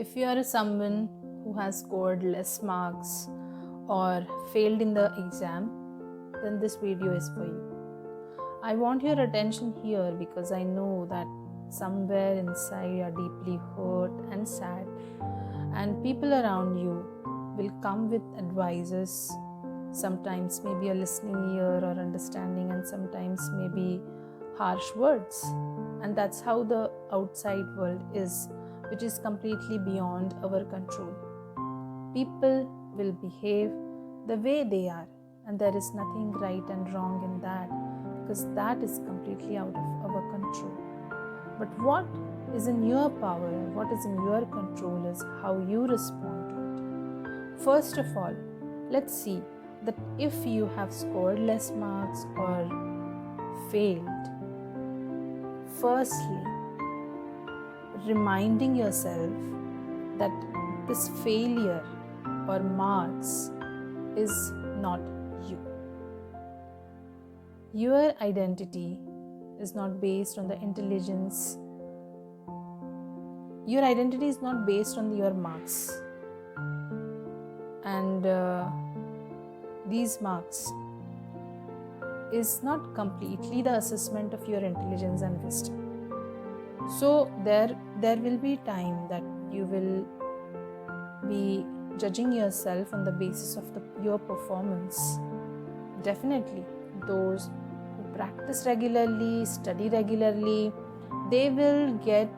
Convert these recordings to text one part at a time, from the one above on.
If you are someone who has scored less marks or failed in the exam, then this video is for you. I want your attention here because I know that somewhere inside you are deeply hurt and sad, and people around you will come with advices. Sometimes maybe a listening ear or understanding, and sometimes maybe harsh words. And that's how the outside world is, which is completely beyond our control. People will behave the way they are, and there is nothing right and wrong in that, because that is completely out of our control. But what is in your power and what is in your control is how you respond to it. First of all, let's see that if you have scored less marks or failed, firstly, reminding yourself that this failure or marks is not you. Your identity is not based on the intelligence. Your identity is not based on your marks. And these marks is not completely the assessment of your intelligence and wisdom. So there will be time that you will be judging yourself on the basis of your performance. Definitely, those who practice regularly, study regularly, they will get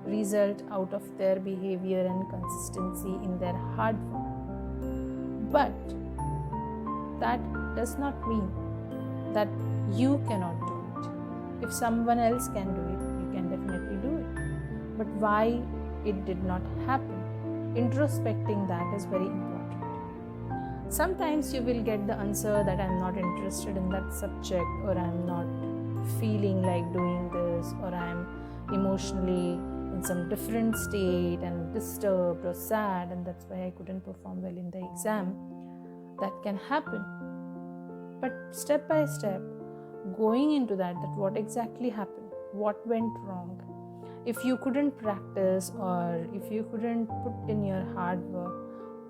result out of their behavior and consistency in their hard work. But that does not mean that you cannot do it. If someone else can do it, you can definitely do it. But why it did not happen? Introspecting that is very important. Sometimes you will get the answer that I'm not interested in that subject, or I'm not feeling like doing this, or I'm emotionally in some different state and disturbed or sad, and that's why I couldn't perform well in the exam. That can happen. But step by step, going into that what exactly happened, what went wrong, if you couldn't practice or if you couldn't put in your hard work,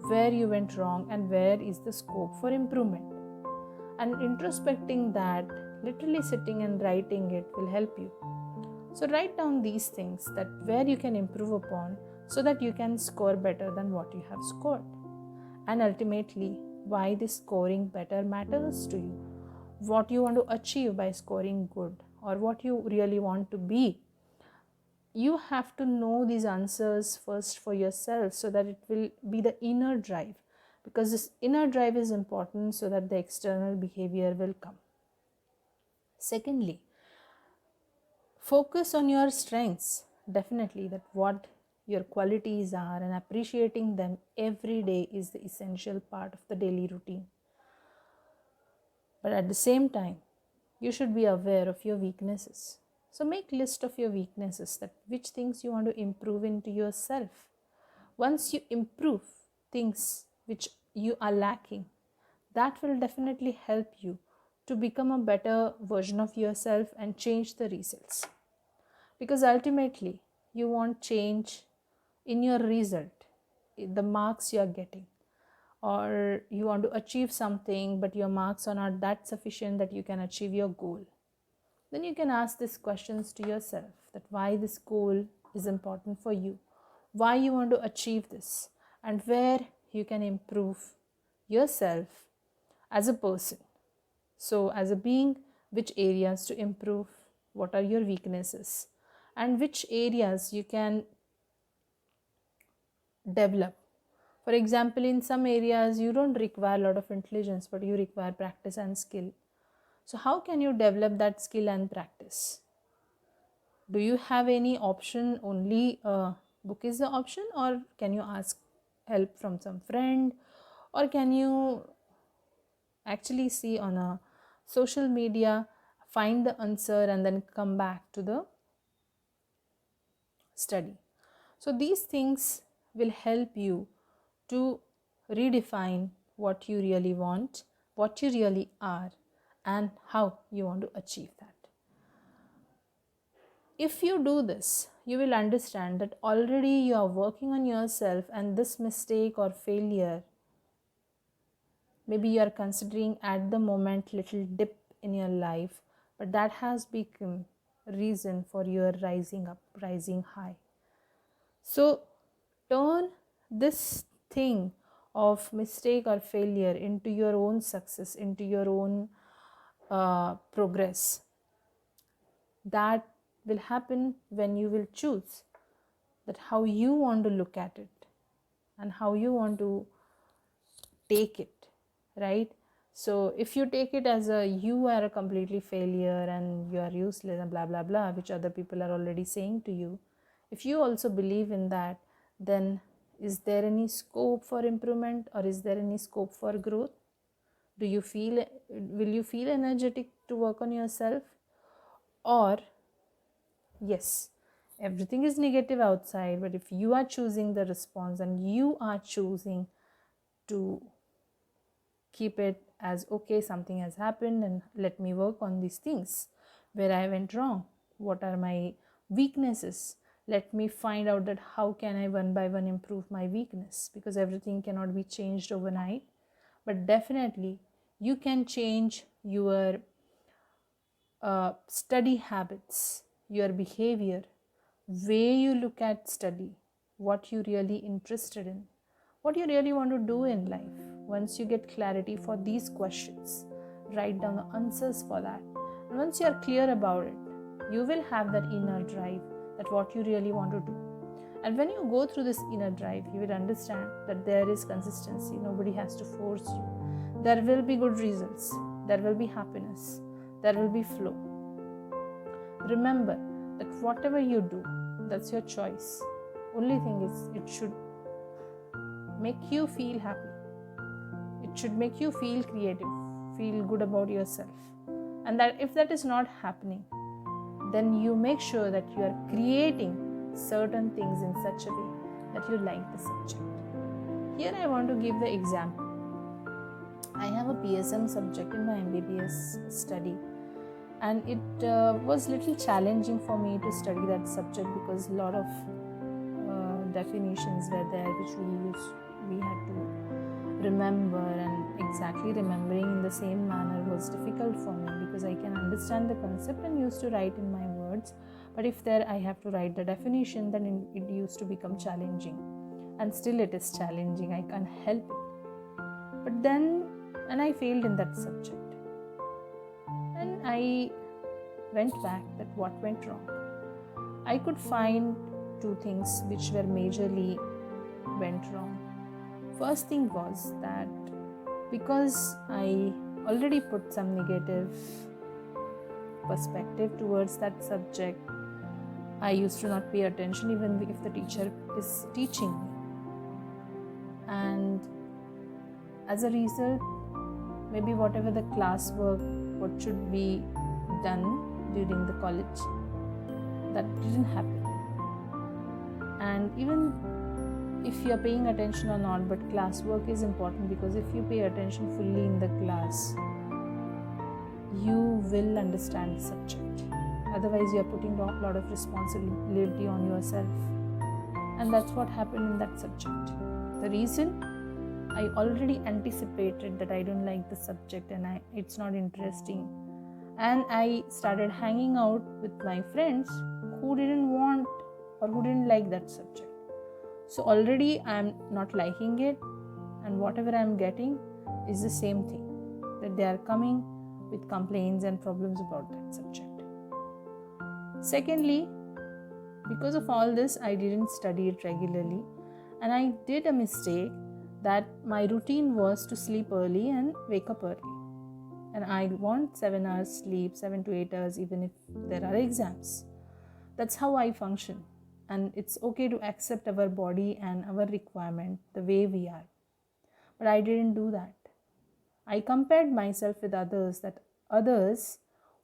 where you went wrong and where is the scope for improvement. And introspecting that, literally sitting and writing it, will help you. So write down these things that where you can improve upon, so that you can score better than what you have scored. And ultimately, why this scoring better matters to you, what you want to achieve by scoring good, or what you really want to be. You have to know these answers first for yourself, so that it will be the inner drive, because this inner drive is important so that the external behavior will come. Secondly, focus on your strengths. Definitely, that what your qualities are, and appreciating them every day is the essential part of the daily routine. But at the same time, you should be aware of your weaknesses. So make list of your weaknesses, that which things you want to improve into yourself. Once you improve things which you are lacking, that will definitely help you to become a better version of yourself and change the results. Because ultimately, you want change in your result, in the marks you are getting. Or you want to achieve something, but your marks are not that sufficient that you can achieve your goal. Then you can ask these questions to yourself, that why this goal is important for you, why you want to achieve this, and where you can improve yourself as a person. So as a being, which areas to improve, what are your weaknesses, and which areas you can develop. For example, in some areas you don't require a lot of intelligence, but you require practice and skill. So how can you develop that skill and practice? Do you have any option, only a book is the option, or can you ask help from some friend, or can you actually see on a social media, find the answer and then come back to the study? So these things will help you to redefine what you really want, what you really are, and how you want to achieve that. If you do this, you will understand that already you are working on yourself, and this mistake or failure, maybe you are considering at the moment little dip in your life, but that has become a reason for your rising up, rising high. So turn this thing of mistake or failure into your own success, into your own progress. That will happen when you will choose that how you want to look at it and how you want to take it, right? So if you take it as a you are a completely failure and you are useless and blah blah blah, which other people are already saying to you, if you also believe in that, then is there any scope for improvement, or is there any scope for growth? Will you feel energetic to work on yourself? Or yes, everything is negative outside, but if you are choosing the response and you are choosing to keep it as okay, something has happened and let me work on these things where I went wrong, what are my weaknesses, let me find out that how can I one by one improve my weakness, because everything cannot be changed overnight, but definitely you can change your study habits, your behavior, way you look at study, what you really interested in, what you really want to do in life. Once you get clarity for these questions, write down the answers for that. And once you are clear about it, you will have that inner drive, that what you really want to do. And when you go through this inner drive, you will understand that there is consistency. Nobody has to force you. There will be good results. There will be happiness. There will be flow. Remember that whatever you do, that's your choice. Only thing is, it should make you feel happy. It should make you feel creative, feel good about yourself. And that if that is not happening, then you make sure that you are creating certain things in such a way that you like the subject. Here I want to give the example. I have a PSM subject in my MBBS study, and it was little challenging for me to study that subject because a lot of definitions were there which we had to remember, and exactly remembering in the same manner was difficult for me because I can understand the concept and used to write in my words, but if there I have to write the definition, then it used to become challenging, and still it is challenging. I can't help it. But then, and I failed in that subject, and I went back that what went wrong. I could find two things which were majorly went wrong. First thing was that because I already put some negative perspective towards that subject, I used to not pay attention even if the teacher is teaching me. And as a result, maybe whatever the classwork, what should be done during the college, that didn't happen. And even if you are paying attention or not, but classwork is important, because if you pay attention fully in the class, you will understand the subject. Otherwise, you are putting a lot of responsibility on yourself. And that's what happened in that subject. The reason, I already anticipated that I don't like the subject and it's not interesting. And I started hanging out with my friends who didn't want or who didn't like that subject. So already I'm not liking it, and whatever I'm getting is the same thing, that they are coming with complaints and problems about that subject. Secondly, because of all this, I didn't study it regularly, and I did a mistake that my routine was to sleep early and wake up early. And I want 7 hours sleep, 7 to 8 hours, even if there are exams. That's how I function. And it's okay to accept our body and our requirement the way we are. But I didn't do that. I compared myself with others, that others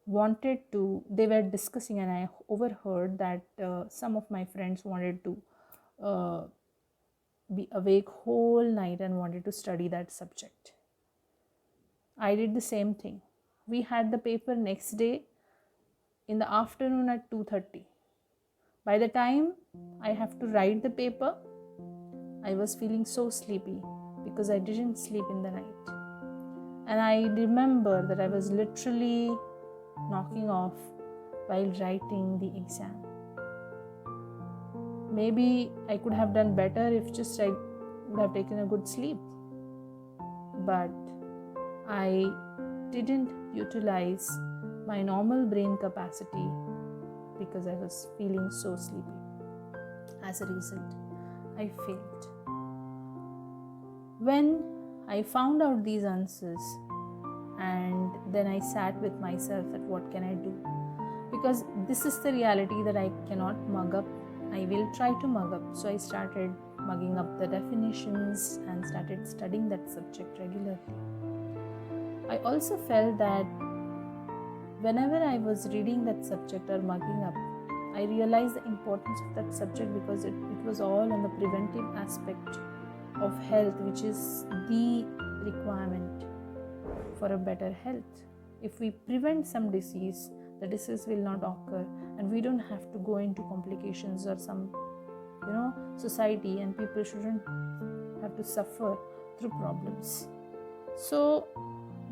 they were discussing, and I overheard that some of my friends wanted to be awake whole night and wanted to study that subject. I did the same thing. We had the paper next day in the afternoon at 2:30. By the time I have to write the paper, I was feeling so sleepy because I didn't sleep in the night. And I remember that I was literally knocking off while writing the exam. Maybe I could have done better if just I would have taken a good sleep. But I didn't utilize my normal brain capacity because I was feeling so sleepy. As a result, I failed. When I found out these answers, and then I sat with myself that what can I do? Because this is the reality that I cannot mug up. I will try to mug up. So I started mugging up the definitions and started studying that subject regularly. I also felt that whenever I was reading that subject or mugging up, I realized the importance of that subject because it was all on the preventive aspect of health, which is the requirement for a better health. If we prevent some disease, the disease will not occur, and we don't have to go into complications or some, society and people shouldn't have to suffer through problems. So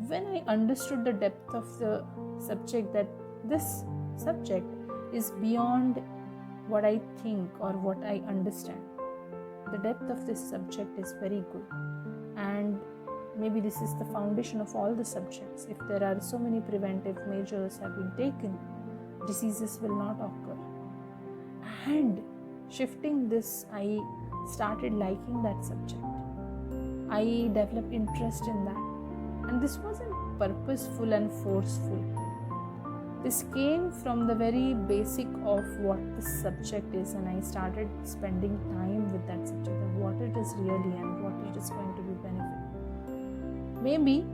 when I understood the depth of the subject, that this subject is beyond what I think or what I understand. The depth of this subject is very good, and maybe this is the foundation of all the subjects. If there are so many preventive measures have been taken, diseases will not occur. And shifting this, I started liking that subject. I developed interest in that, and this wasn't purposeful and forceful. This came from the very basic of what the subject is, and I started spending time with that subject, of what it is really and what it is going to be benefit. Maybe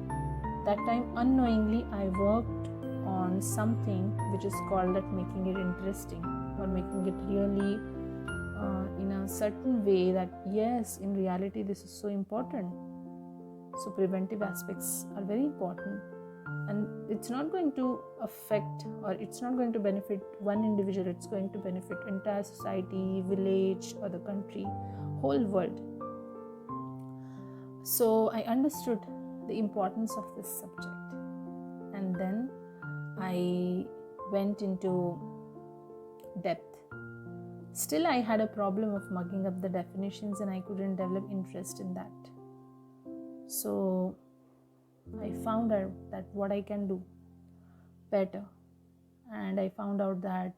that time unknowingly I worked on something which is called at making it interesting, or making it really in a certain way that yes, in reality this is so important. So preventive aspects are very important, and it's not going to affect, or it's not going to benefit one individual, it's going to benefit entire society, village, or the country, whole world. So I understood the importance of this subject, and then I went into depth. Still, I had a problem of mugging up the definitions, and I couldn't develop interest in that. So I found out that what I can do better, and I found out that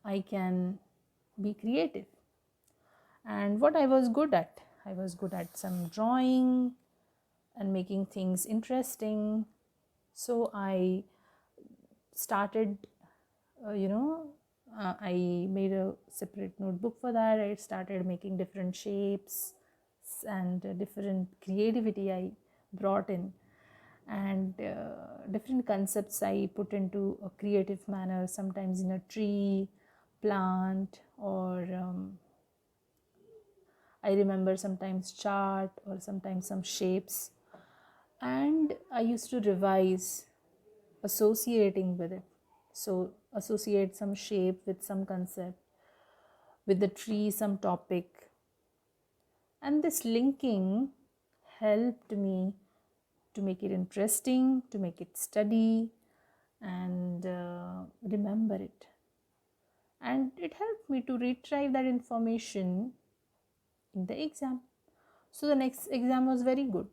I can be creative. And what I was good at some drawing and making things interesting. So I started, I made a separate notebook for that. I started making different shapes and different creativity I brought in, and different concepts I put into a creative manner, sometimes in a tree, plant, or I remember sometimes chart, or sometimes some shapes. And I used to revise associating with it. So associate some shape with some concept, with the tree some topic, and this linking helped me to make it interesting, to make it study, and remember it. And it helped me to retrieve that information in the exam. So the next exam was very good.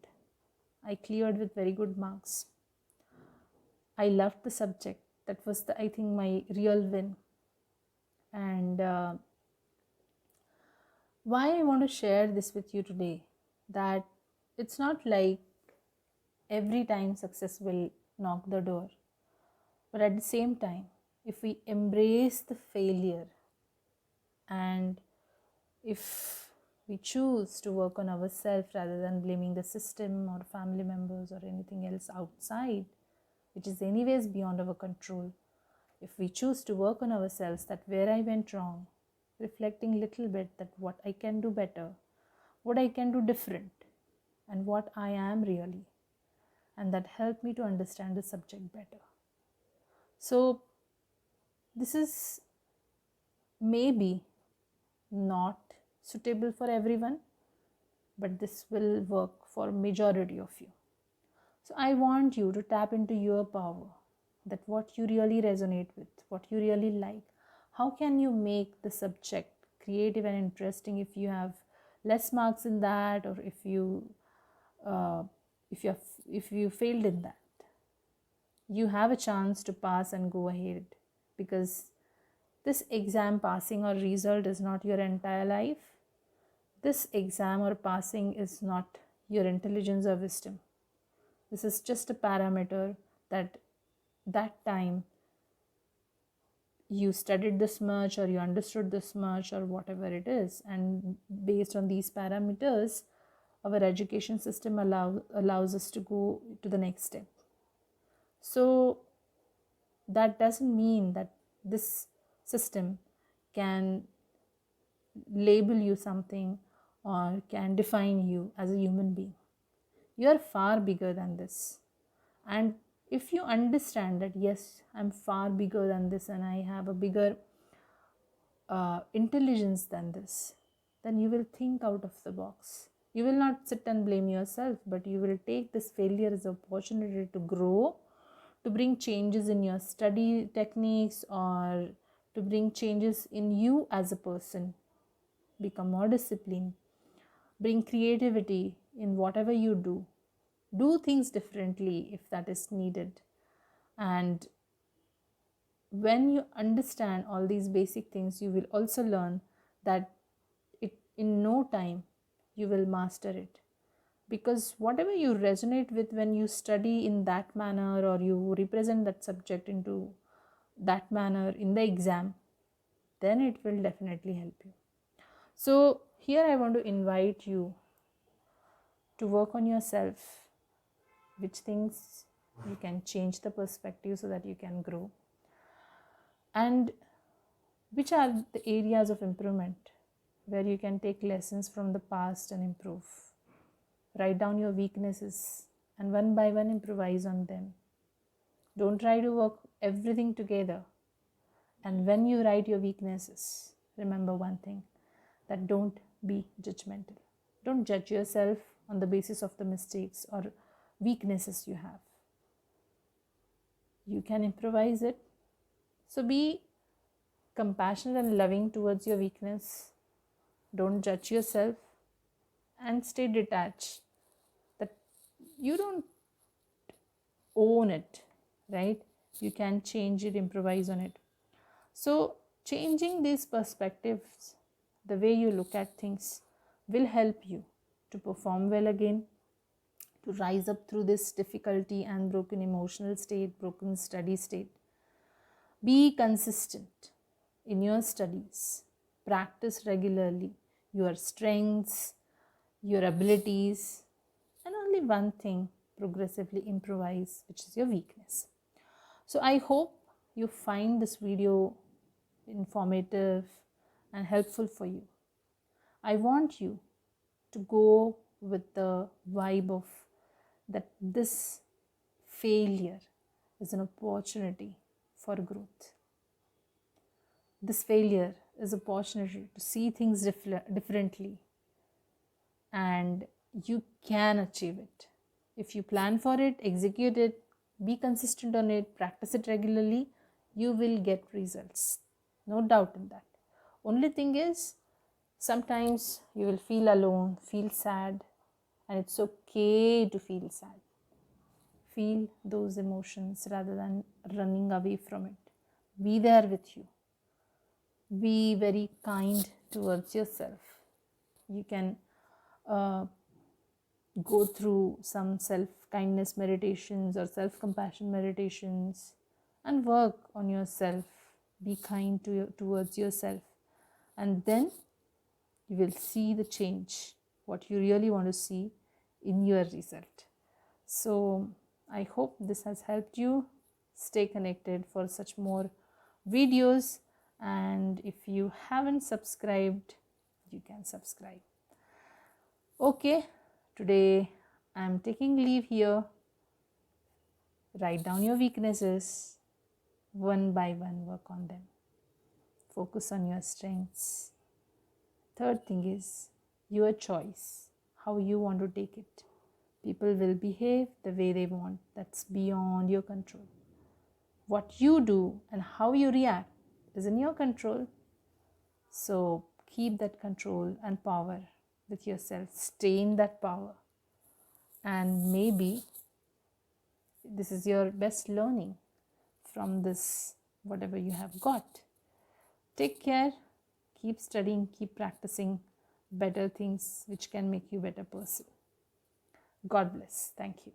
I cleared with very good marks. I loved the subject. That was I think my real win. And why I want to share this with you today, that it's not like every time success will knock the door, but at the same time, if we embrace the failure, and if we choose to work on ourselves rather than blaming the system or family members or anything else outside, which is anyways beyond our control, if we choose to work on ourselves, that where I went wrong, reflecting little bit that what I can do better, what I can do different, and what I am really, and that helped me to understand the subject better. So this is Maybe not suitable for everyone, but this will work for majority of you. So I want you to tap into your power, that what you really resonate with, what you really like. How can you make the subject creative and interesting if you have less marks in that, or uh, if you failed in that? You have a chance to pass and go ahead, because this exam passing or result is not your entire life. This exam or passing is not your intelligence or wisdom. This is just a parameter that time you studied this much, or you understood this much, or whatever it is, and based on these parameters our education system allows us to go to the next step. So that doesn't mean that this system can label you something or can define you as a human being. You are far bigger than this. And if you understand that, yes, I'm far bigger than this and I have a bigger intelligence than this, then you will think out of the box. You will not sit and blame yourself, but you will take this failure as an opportunity to grow, to bring changes in your study techniques, or to bring changes in you as a person. Become more disciplined, bring creativity in whatever you do things differently if that is needed. And when you understand all these basic things, you will also learn that it in no time you will master it, because whatever you resonate with when you study in that manner, or you represent that subject into that manner in the exam, then it will definitely help you. So here I want to invite you to work on yourself, which things you can change the perspective so that you can grow, and which are the areas of improvement where you can take lessons from the past and improve. Write down your weaknesses and one by one improvise on them. Don't try to work everything together. And when you write your weaknesses, remember one thing, that don't be judgmental. Don't judge yourself on the basis of the mistakes or weaknesses you have. You can improvise it. So be compassionate and loving towards your weakness. Don't judge yourself and stay detached. That you don't own it, right? You can change it, improvise on it. So changing these perspectives, the way you look at things, will help you to perform well again, to rise up through this difficulty and broken emotional state, broken study state. Be consistent in your studies. Practice regularly your strengths, your abilities, and only one thing, progressively improvise, which is your weakness. So I hope you find this video informative and helpful for you. I want you to go with the vibe of that this failure is an opportunity for growth. This failure is an opportunity to see things differently, and you can achieve it. If you plan for it, execute it, be consistent on it, practice it regularly, you will get results. No doubt in that. Only thing is, sometimes you will feel alone, feel sad, and it's okay to feel sad. Feel those emotions rather than running away from it. Be there with you. Be very kind towards yourself. You can go through some self-kindness meditations or self-compassion meditations and work on yourself. Be kind towards yourself, and then you will see the change, what you really want to see in your result. So I hope this has helped you. Stay connected for such more videos, and if you haven't subscribed, you can subscribe. Okay, today I'm taking leave here. Write down your weaknesses, one by one work on them. Focus on your strengths. Third thing is your choice, how you want to take it. People will behave the way they want. That's beyond your control. What you do and how you react is in your control. So keep that control and power with yourself. Stay in that power. And maybe this is your best learning from this, whatever you have got. Take care. Keep studying, keep practicing better things which can make you a better person. God bless. Thank you.